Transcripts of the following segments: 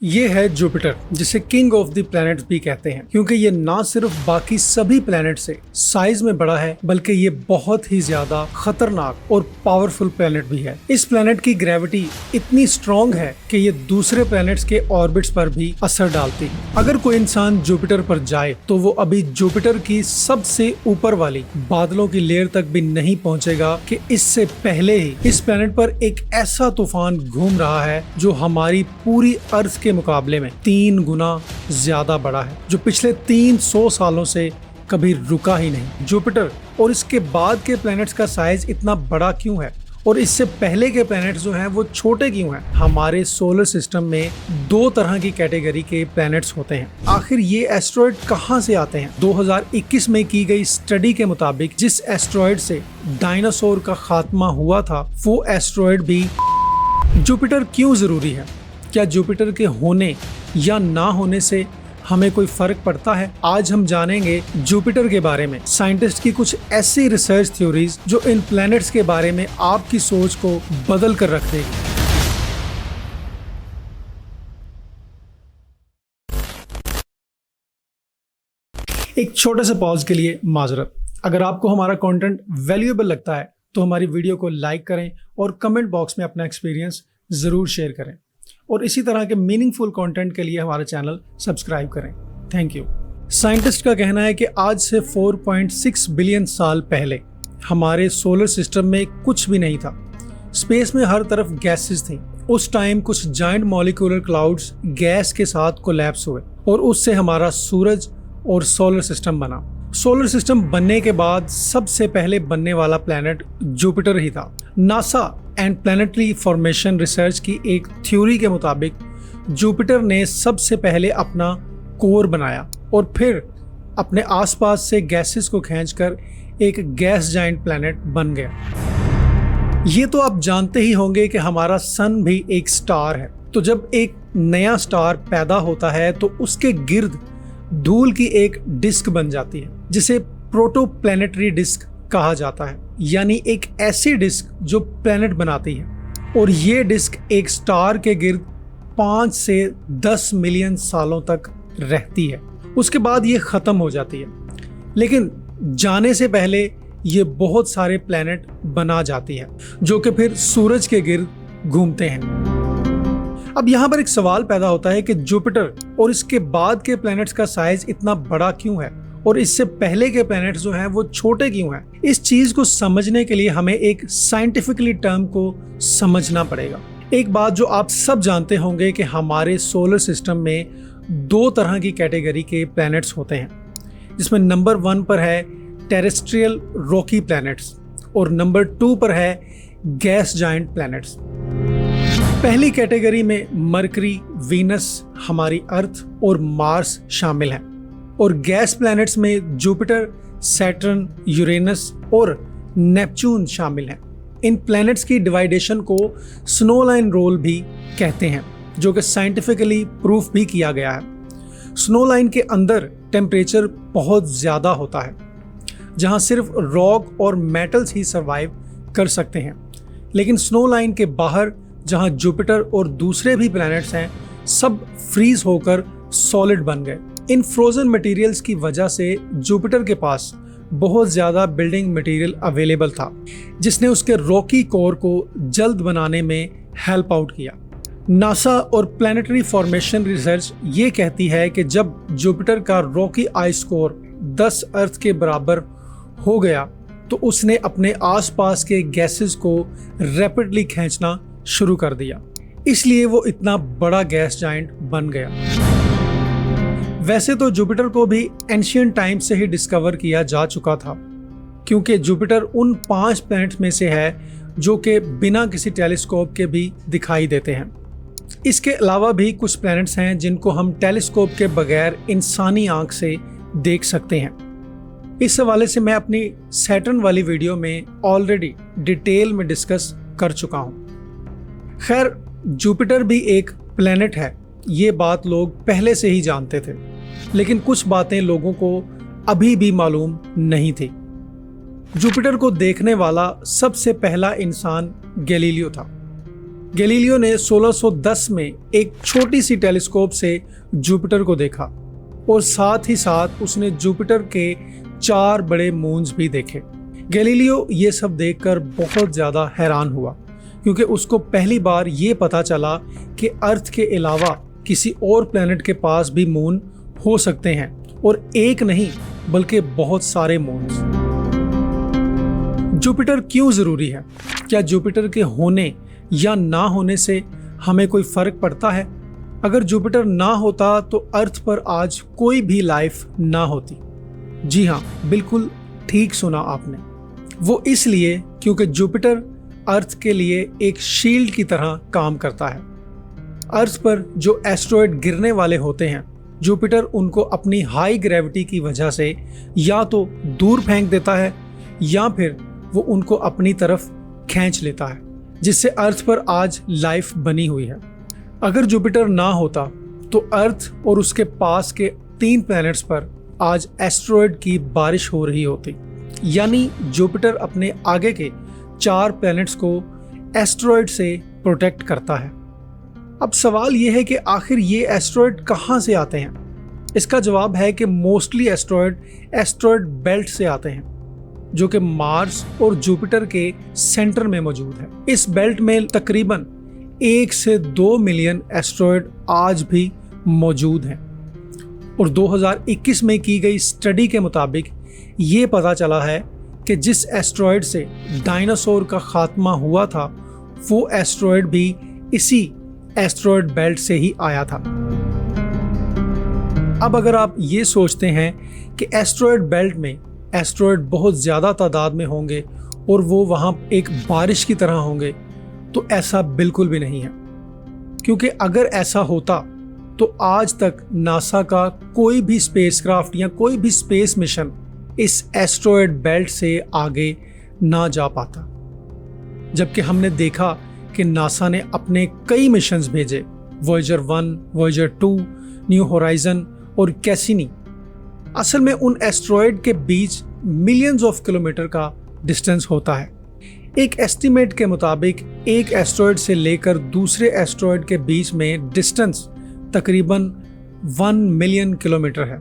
ये है जुपिटर, जिसे किंग ऑफ द प्लैनेट्स भी कहते हैं, क्योंकि ये ना सिर्फ बाकी सभी प्लैनेट से साइज में बड़ा है, बल्कि ये बहुत ही ज्यादा खतरनाक और पावरफुल प्लैनेट भी है। इस प्लैनेट की ग्रेविटी इतनी स्ट्रॉन्ग है कि ये दूसरे प्लैनेट्स के ऑर्बिट्स पर भी असर डालती है। अगर कोई इंसान जुपिटर पर जाए तो वो अभी जुपिटर की सबसे ऊपर वाली बादलों की लेयर तक भी नहीं पहुंचेगा कि इससे पहले ही इस प्लैनेट पर एक ऐसा तूफान घूम रहा है जो हमारी पूरी अर्थ के मुकाबले में 3 गुना ज्यादा बड़ा है, जो पिछले 300 सालों से कभी रुका ही नहीं। जुपिटर और इसके बाद के प्लैनेट्स का साइज इतना बड़ा क्यों है और इससे पहले के प्लैनेट्स जो हैं वो छोटे क्यों हैं? हमारे सोलर सिस्टम में 2 तरह की कैटेगरी के प्लैनेट्स होते हैं। आखिर ये एस्ट्रॉयड कहाँ से आते हैं? 2021 में की गई स्टडी के मुताबिक जिस एस्ट्रॉयड से डायनासोर का खात्मा हुआ था, वो एस्ट्रॉयड भी। जुपिटर क्यों जरूरी है? क्या जुपिटर के होने या ना होने से हमें कोई फर्क पड़ता है? आज हम जानेंगे जुपिटर के बारे में, साइंटिस्ट की कुछ ऐसी रिसर्च थ्योरीज जो इन प्लैनेट्स के बारे में आपकी सोच को बदल कर रख देगी। एक छोटे से पॉज के लिए माजरत। अगर आपको हमारा कंटेंट वैल्यूएबल लगता है तो हमारी वीडियो को लाइक करें और कमेंट बॉक्स में अपना एक्सपीरियंस जरूर शेयर करें, और इसी तरह के मीनिंगफुल कंटेंट के लिए हमारा चैनल सब्सक्राइब करें। Thank you. साइंटिस्ट का कहना है कि आज से 4.6 बिलियन साल पहले हमारे सोलर सिस्टम में कुछ भी नहीं था। स्पेस में हर तरफ गैसेस थी। उस टाइम कुछ जायंट मॉलिक्यूलर क्लाउड्स गैस के साथ कोलैप्स हुए और उससे हमारा सूरज और सोलर सिस्टम बना। सोलर सिस्टम बनने के बाद सबसे पहले बनने वाला प्लैनेट जुपिटर ही था। NASA and planetary formation research की एक थ्योरी के मुताबिक जुपिटर ने सबसे पहले अपना कोर बनाया और फिर अपने आसपास से गैसेस को खींचकर एक गैस जायंट प्लैनेट बन गया। ये तो आप जानते ही होंगे कि हमारा सन भी एक स्टार है। तो जब एक नया स्टार पैदा होता है तो उसके गिर्द धूल की एक डिस्क बन जाती है, जिसे प्रोटोप्लैनेटरी डिस्क कहा जाता है, यानी एक ऐसी डिस्क जो प्लैनेट बनाती है। और ये डिस्क एक स्टार के गिर्द 5 से 10 मिलियन सालों तक रहती है। उसके बाद ये खत्म हो जाती है, लेकिन जाने से पहले ये बहुत सारे प्लैनेट बना जाती है जो कि फिर सूरज के गिर्द घूमते हैं। अब यहाँ पर एक सवाल पैदा होता है कि जुपिटर और इसके बाद के प्लैनेट्स का साइज इतना बड़ा क्यों है और इससे पहले के प्लैनेट्स जो हैं वो छोटे क्यों हैं? इस चीज को समझने के लिए हमें एक साइंटिफिकली टर्म को समझना पड़ेगा। एक बात जो आप सब जानते होंगे कि हमारे सोलर सिस्टम में 2 तरह की कैटेगरी के प्लैनेट्स होते हैं, जिसमें नंबर 1 पर है टेरेस्ट्रियल रॉकी प्लैनेट्स और नंबर 2 पर है गैस जायंट प्लैनेट्स। पहली कैटेगरी में मरकरी, वीनस, हमारी अर्थ और मार्स शामिल हैं, और गैस प्लैनेट्स में जुपिटर, सैटर्न, यूरेनस और नेपच्यून शामिल हैं। इन प्लैनेट्स की डिवाइडेशन को स्नो लाइन रोल भी कहते हैं, जो कि साइंटिफिकली प्रूफ भी किया गया है। स्नो लाइन के अंदर टेम्परेचर बहुत ज़्यादा होता है, जहां सिर्फ रॉक और मेटल्स ही सर्वाइव कर सकते हैं, लेकिन स्नो लाइन के बाहर जहां जुपिटर और दूसरे भी प्लैनेट्स हैं, सब फ्रीज होकर सॉलिड बन गए। इन फ्रोजन मटेरियल्स की वजह से जुपिटर के पास बहुत ज़्यादा बिल्डिंग मटेरियल अवेलेबल था, जिसने उसके रॉकी कोर को जल्द बनाने में हेल्प आउट किया। नासा और प्लैनेटरी फॉर्मेशन रिसर्च ये कहती है कि जब जुपिटर का रॉकी आइस कोर 10 अर्थ के बराबर हो गया तो उसने अपने आसपास के गैसेस को रैपिडली खींचना शुरू कर दिया, इसलिए वो इतना बड़ा गैस जायंट बन गया। वैसे तो जुपिटर को भी एंशिएंट टाइम से ही डिस्कवर किया जा चुका था, क्योंकि जुपिटर उन 5 प्लैनेट्स में से है जो कि बिना किसी टेलीस्कोप के भी दिखाई देते हैं। इसके अलावा भी कुछ प्लैनेट्स हैं जिनको हम टेलीस्कोप के बगैर इंसानी आंख से देख सकते हैं। इस हवाले से मैं अपनी सैटर्न वाली वीडियो में ऑलरेडी डिटेल में डिस्कस कर चुका हूँ। खैर, जुपिटर भी एक प्लैनेट है, ये बात लोग पहले से ही जानते थे, लेकिन कुछ बातें लोगों को अभी भी मालूम नहीं थी। जुपिटर को देखने वाला सबसे पहला इंसान गैलीलियो था। गैलीलियो ने 1610 में एक छोटी सी टेलीस्कोप से जुपिटर को देखा और साथ ही साथ उसने जुपिटर के 4 बड़े मून्स भी देखे। गैलीलियो ये सब देखकर बहुत ज़्यादा हैरान हुआ, क्योंकि उसको पहली बार ये पता चला कि अर्थ के अलावा किसी और प्लेनेट के पास भी मून हो सकते हैं, और एक नहीं बल्कि बहुत सारे मून्स। जुपिटर क्यों ज़रूरी है? क्या जुपिटर के होने या ना होने से हमें कोई फ़र्क पड़ता है? अगर जुपिटर ना होता तो अर्थ पर आज कोई भी लाइफ ना होती। जी हाँ, बिल्कुल ठीक सुना आपने। वो इसलिए क्योंकि जुपिटर अर्थ के लिए एक शील्ड की तरह काम करता है। अर्थ पर जो एस्ट्रॉयड गिरने वाले होते हैं, जुपिटर उनको अपनी हाई ग्रेविटी की वजह से या तो दूर फेंक देता है या फिर वो उनको अपनी तरफ खींच लेता है, जिससे अर्थ पर आज लाइफ बनी हुई है। अगर जुपिटर ना होता तो अर्थ और उसके पास के 3 प्लैनेट्स पर आज एस्ट्रॉयड की बारिश हो रही होती। यानी जुपिटर अपने आगे के 4 प्लैनेट्स को एस्ट्रॉयड से प्रोटेक्ट करता है। अब सवाल यह है कि आखिर ये एस्ट्रॉयड कहाँ से आते हैं? इसका जवाब है कि मोस्टली एस्ट्रॉयड बेल्ट से आते हैं, जो कि मार्स और जुपिटर के सेंटर में मौजूद है। इस बेल्ट में तकरीबन 1 से 2 मिलियन एस्ट्रॉयड आज भी मौजूद हैं, और 2021 में की गई स्टडी के मुताबिक ये पता चला है कि जिस एस्ट्रॉयड से डायनासोर का खात्मा हुआ था, वो एस्ट्रॉयड भी इसी एस्ट्रॉयड बेल्ट से ही आया था। अब अगर आप ये सोचते हैं कि एस्ट्रॉयड बेल्ट में एस्ट्रॉयड बहुत ज़्यादा तादाद में होंगे और वो वहाँ एक बारिश की तरह होंगे, तो ऐसा बिल्कुल भी नहीं है। क्योंकि अगर ऐसा होता तो आज तक नासा का कोई भी स्पेसक्राफ्ट या कोई भी स्पेस मिशन इस एस्ट्रॉयड बेल्ट से आगे ना जा पाता। जबकि हमने देखा कि नासा ने अपने कई मिशंस भेजे, वॉयेजर 1, वॉयेजर 2, न्यू होराइजन और कैसिनी। असल में उन एस्ट्रॉयड के बीच मिलियंस ऑफ किलोमीटर का डिस्टेंस होता है। एक एस्टीमेट के मुताबिक एक एस्ट्रॉयड से लेकर दूसरे एस्ट्रॉयड के बीच में डिस्टेंस तकरीबन 1 मिलियन किलोमीटर है,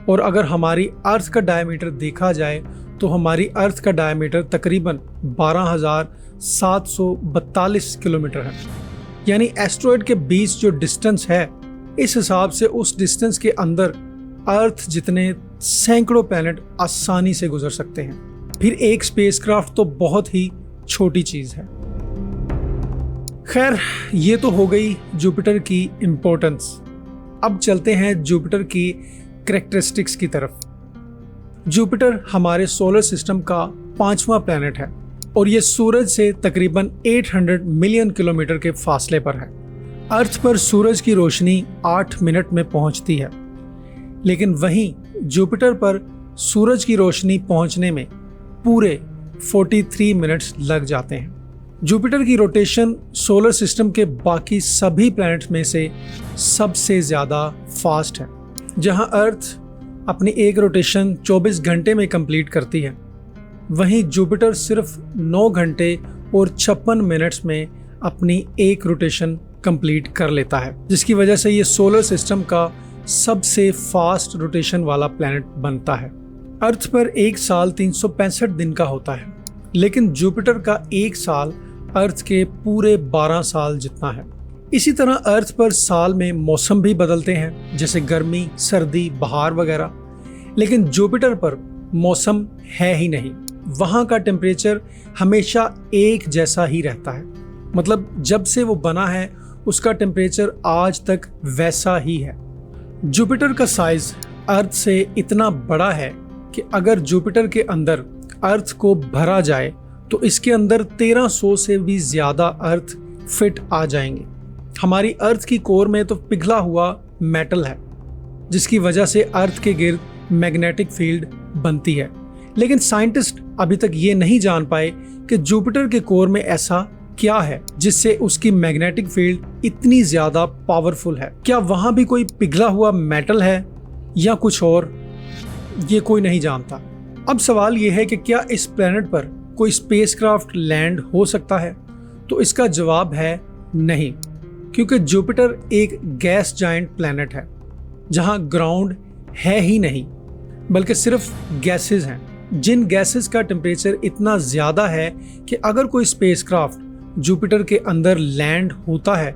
और अगर हमारी अर्थ का डायमीटर देखा जाए तो हमारी अर्थ का डायमीटर तकरीबन 12,742 किलोमीटर है। यानी एस्ट्रॉयड के बीच जो डिस्टेंस है, इस हिसाब से उस डिस्टेंस के अंदर अर्थ जितने सैकड़ों प्लैनेट आसानी से गुजर सकते हैं। फिर एक स्पेसक्राफ्ट तो बहुत ही छोटी चीज़ है। खैर, ये तो हो गई जुपिटर की इम्पोर्टेंस। अब चलते हैं जुपिटर की कैरेक्टरिस्टिक्स की तरफ। जुपिटर हमारे सोलर सिस्टम का 5वां प्लैनेट है और ये सूरज से तकरीबन 800 मिलियन किलोमीटर के फासले पर है। अर्थ पर सूरज की रोशनी 8 मिनट में पहुंचती है, लेकिन वहीं जुपिटर पर सूरज की रोशनी पहुंचने में पूरे 43 मिनट्स लग जाते हैं। जुपिटर की रोटेशन सोलर सिस्टम के बाकी सभी प्लैनेट्स में से सबसे ज़्यादा फास्ट है। जहां अर्थ अपनी एक रोटेशन 24 घंटे में कंप्लीट करती है, वहीं जुपिटर सिर्फ 9 घंटे और 56 मिनट्स में अपनी एक रोटेशन कंप्लीट कर लेता है, जिसकी वजह से ये सोलर सिस्टम का सबसे फास्ट रोटेशन वाला प्लैनेट बनता है। अर्थ पर एक साल 365 दिन का होता है, लेकिन जुपिटर का एक साल अर्थ के पूरे 12 साल जितना है। इसी तरह अर्थ पर साल में मौसम भी बदलते हैं, जैसे गर्मी, सर्दी, बहार वगैरह, लेकिन जुपिटर पर मौसम है ही नहीं। वहाँ का टेम्परेचर हमेशा एक जैसा ही रहता है। मतलब जब से वो बना है उसका टेम्परेचर आज तक वैसा ही है। जुपिटर का साइज अर्थ से इतना बड़ा है कि अगर जुपिटर के अंदर अर्थ को भरा जाए तो इसके अंदर 1300 से भी ज़्यादा अर्थ फिट आ जाएंगे। हमारी अर्थ की कोर में तो पिघला हुआ मेटल है, जिसकी वजह से अर्थ के गिर्द मैग्नेटिक फील्ड बनती है। लेकिन साइंटिस्ट अभी तक ये नहीं जान पाए कि जुपिटर के कोर में ऐसा क्या है जिससे उसकी मैग्नेटिक फील्ड इतनी ज़्यादा पावरफुल है। क्या वहाँ भी कोई पिघला हुआ मेटल है या कुछ और, ये कोई नहीं जानता। अब सवाल ये है कि क्या इस प्लेनेट पर कोई स्पेसक्राफ्ट लैंड हो सकता है? तो इसका जवाब है नहीं, क्योंकि जुपिटर एक गैस जायंट प्लैनेट है जहां ग्राउंड है ही नहीं, बल्कि सिर्फ गैसेस हैं, जिन गैसेस का टेम्परेचर इतना ज़्यादा है कि अगर कोई स्पेसक्राफ्ट जुपिटर के अंदर लैंड होता है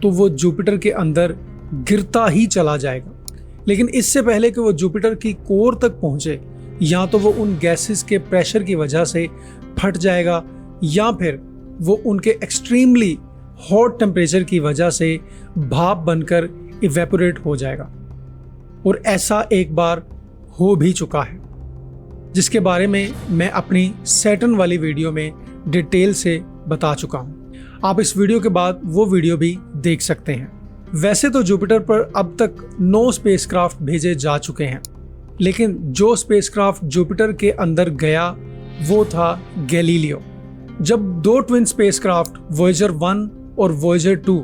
तो वो जुपिटर के अंदर गिरता ही चला जाएगा। लेकिन इससे पहले कि वो जुपिटर की कोर तक पहुंचे, या तो वो उन गैसेस के प्रेशर की वजह से फट जाएगा या फिर वो उनके एक्सट्रीमली हॉट टेम्परेचर की वजह से भाप बनकर इवेपोरेट हो जाएगा। और ऐसा एक बार हो भी चुका है, जिसके बारे में मैं अपनी सैटर्न वाली वीडियो में डिटेल से बता चुका हूं। आप इस वीडियो के बाद वो वीडियो भी देख सकते हैं। वैसे तो जुपिटर पर अब तक 9 स्पेसक्राफ्ट भेजे जा चुके हैं, लेकिन जो स्पेसक्राफ्ट जुपिटर के अंदर गया वो था गैलीलियो। जब 2 ट्विन स्पेसक्राफ्ट वॉयेजर 1 और वॉयेजर 2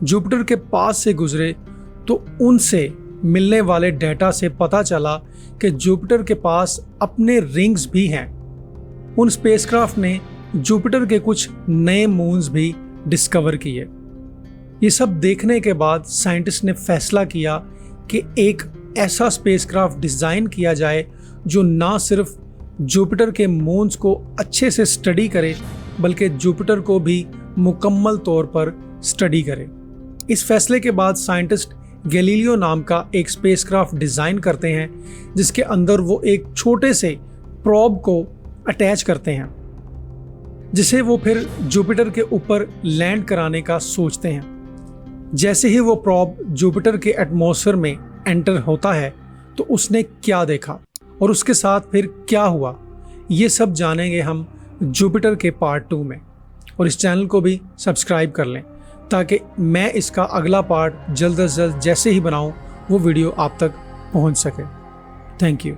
जुपिटर के पास से गुजरे तो उनसे मिलने वाले डेटा से पता चला कि जुपिटर के पास अपने रिंग्स भी हैं। उन स्पेसक्राफ्ट ने जुपिटर के कुछ नए मून्स भी डिस्कवर किए। ये सब देखने के बाद साइंटिस्ट ने फैसला किया कि एक ऐसा स्पेसक्राफ्ट डिज़ाइन किया जाए जो ना सिर्फ जुपिटर के मून्स को अच्छे से स्टडी करे, बल्कि जुपिटर को भी मुकम्मल तौर पर स्टडी करे। इस फैसले के बाद साइंटिस्ट गैलीलियो नाम का एक स्पेसक्राफ्ट डिज़ाइन करते हैं, जिसके अंदर वो एक छोटे से प्रॉब को अटैच करते हैं, जिसे वो फिर जुपिटर के ऊपर लैंड कराने का सोचते हैं। जैसे ही वो प्रॉब जुपिटर के एटमॉस्फेयर में एंटर होता है तो उसने क्या देखा और उसके साथ फिर क्या हुआ, ये सब जानेंगे हम जुपिटर के पार्ट 2 में। और इस चैनल को भी सब्सक्राइब कर लें ताकि मैं इसका अगला पार्ट जल्द अज जल्द जैसे ही बनाऊं वो वीडियो आप तक पहुंच सके। Thank you.